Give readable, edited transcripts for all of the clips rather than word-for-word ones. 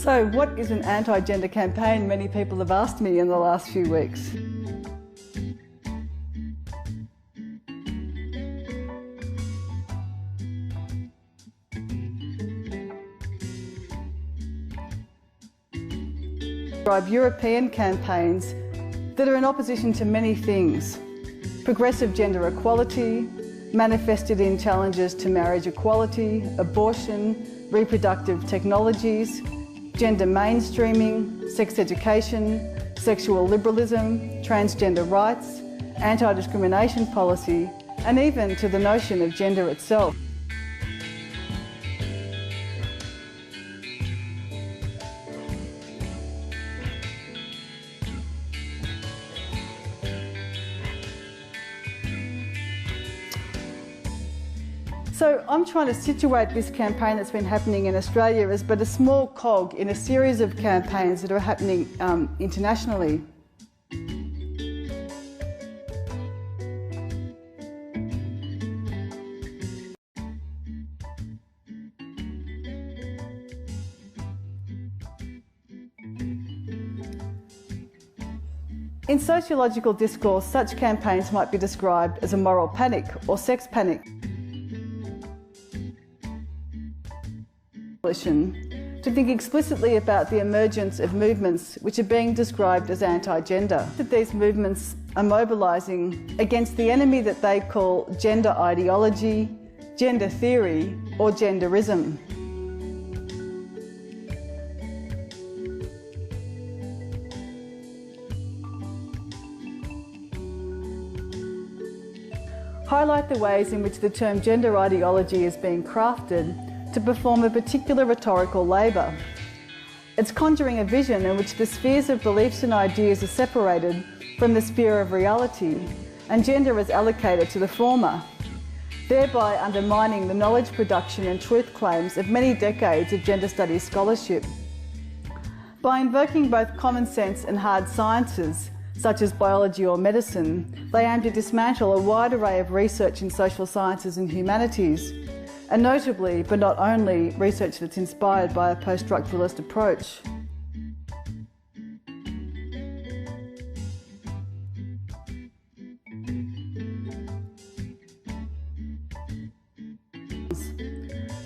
So what is an anti-gender campaign? Many people have asked me in the last few weeks. Describe European campaigns that are in opposition to many things. Progressive gender equality, manifested in challenges to marriage equality, abortion, reproductive technologies, gender mainstreaming, sex education, sexual liberalism, transgender rights, anti-discrimination policy, and even to the notion of gender itself. So I'm trying to situate this campaign that's been happening in Australia as but a small cog in a series of campaigns that are happening internationally. In sociological discourse, such campaigns might be described as a moral panic or sex panic. To think explicitly about the emergence of movements which are being described as anti-gender. That these movements are mobilising against the enemy that they call gender ideology, gender theory, or genderism. Highlight the ways in which the term gender ideology is being crafted to perform a particular rhetorical labour. It's conjuring a vision in which the spheres of beliefs and ideas are separated from the sphere of reality, and gender is allocated to the former, thereby undermining the knowledge production and truth claims of many decades of gender studies scholarship. By invoking both common sense and hard sciences, such as biology or medicine, they aim to dismantle a wide array of research in social sciences and humanities, and notably, but not only, research that's inspired by a post-structuralist approach.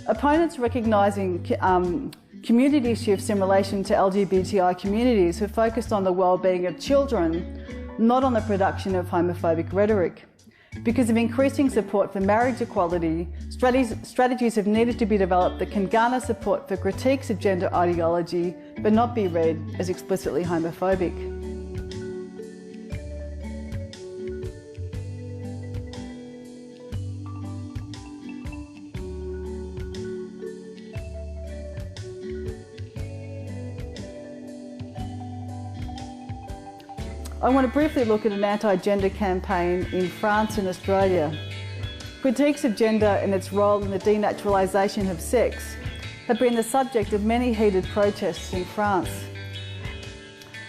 Opponents recognising community shifts in relation to LGBTI communities have focused on the well-being of children, not on the production of homophobic rhetoric. Because of increasing support for marriage equality, strategies have needed to be developed that can garner support for critiques of gender ideology, but not be read as explicitly homophobic. I want to briefly look at an anti-gender campaign in France and Australia. Critiques of gender and its role in the denaturalisation of sex have been the subject of many heated protests in France.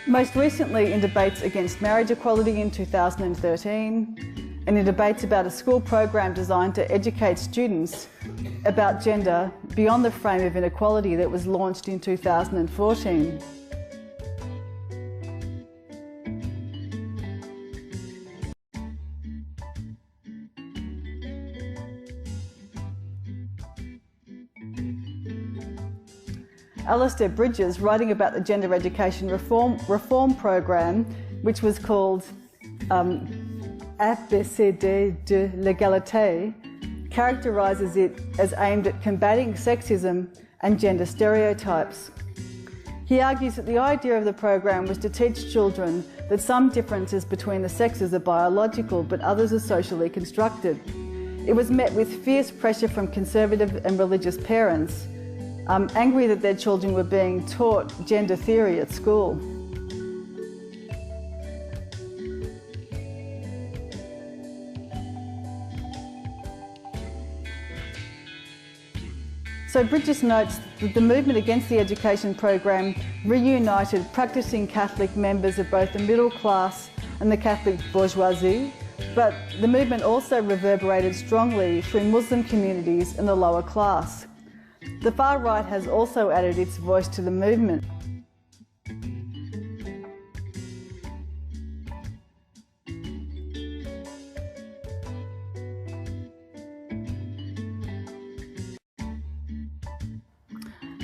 Most recently in debates against marriage equality in 2013, and in debates about a school program designed to educate students about gender beyond the frame of inequality that was launched in 2014. Alistair Bridges, writing about the gender education reform program, which was called ABCD de l'égalité, characterises it as aimed at combating sexism and gender stereotypes. He argues that the idea of the program was to teach children that some differences between the sexes are biological, but others are socially constructed. It was met with fierce pressure from conservative and religious parents, angry that their children were being taught gender theory at school. So Bridges notes that the movement against the education program reunited practising Catholic members of both the middle class and the Catholic bourgeoisie, but the movement also reverberated strongly through Muslim communities and the lower class. The far right has also added its voice to the movement.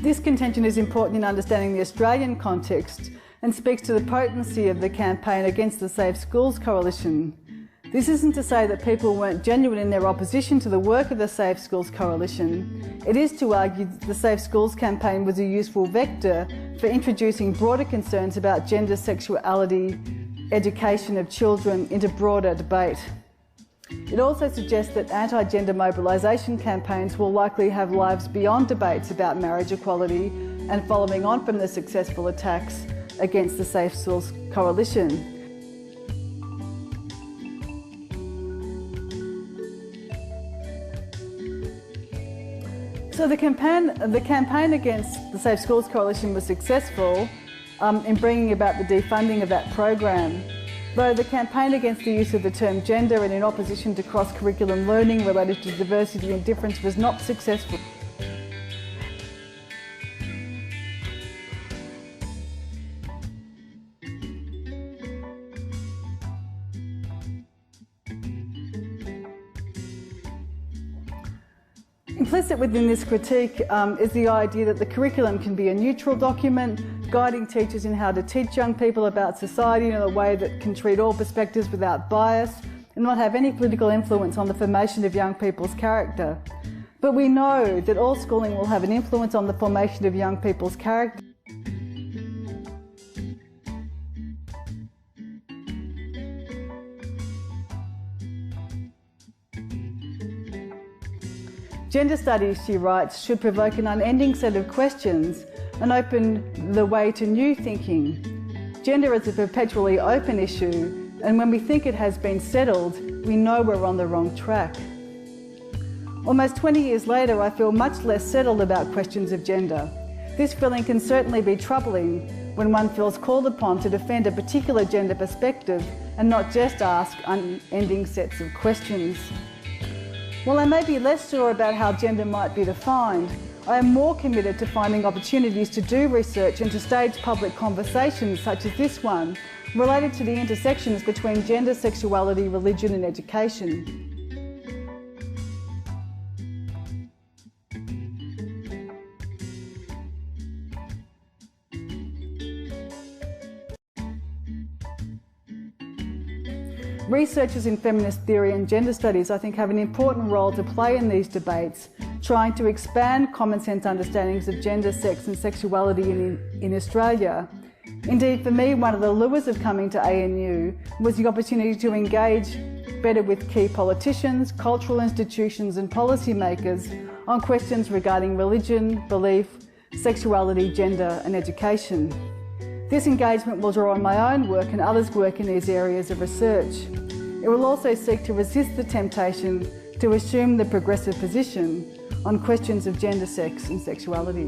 This contention is important in understanding the Australian context and speaks to the potency of the campaign against the Safe Schools Coalition. This isn't to say that people weren't genuine in their opposition to the work of the Safe Schools Coalition. It is to argue that the Safe Schools campaign was a useful vector for introducing broader concerns about gender, sexuality, education of children into broader debate. It also suggests that anti-gender mobilisation campaigns will likely have lives beyond debates about marriage equality and following on from the successful attacks against the Safe Schools Coalition. So the campaign against the Safe Schools Coalition was successful in bringing about the defunding of that program. Though the campaign against the use of the term gender and in opposition to cross-curriculum learning related to diversity and difference was not successful. Implicit within this critique is the idea that the curriculum can be a neutral document, guiding teachers in how to teach young people about society in a way that can treat all perspectives without bias and not have any political influence on the formation of young people's character. But we know that all schooling will have an influence on the formation of young people's character. Gender studies, she writes, should provoke an unending set of questions and open the way to new thinking. Gender is a perpetually open issue, and when we think it has been settled, we know we're on the wrong track. Almost 20 years later, I feel much less settled about questions of gender. This feeling can certainly be troubling when one feels called upon to defend a particular gender perspective and not just ask unending sets of questions. While I may be less sure about how gender might be defined, I am more committed to finding opportunities to do research and to stage public conversations such as this one, related to the intersections between gender, sexuality, religion and education. Researchers in feminist theory and gender studies, I think, have an important role to play in these debates, trying to expand common sense understandings of gender, sex and sexuality in Australia. Indeed, for me, one of the lures of coming to ANU was the opportunity to engage better with key politicians, cultural institutions and policymakers on questions regarding religion, belief, sexuality, gender and education. This engagement will draw on my own work and others' work in these areas of research. It will also seek to resist the temptation to assume the progressive position on questions of gender, sex and sexuality.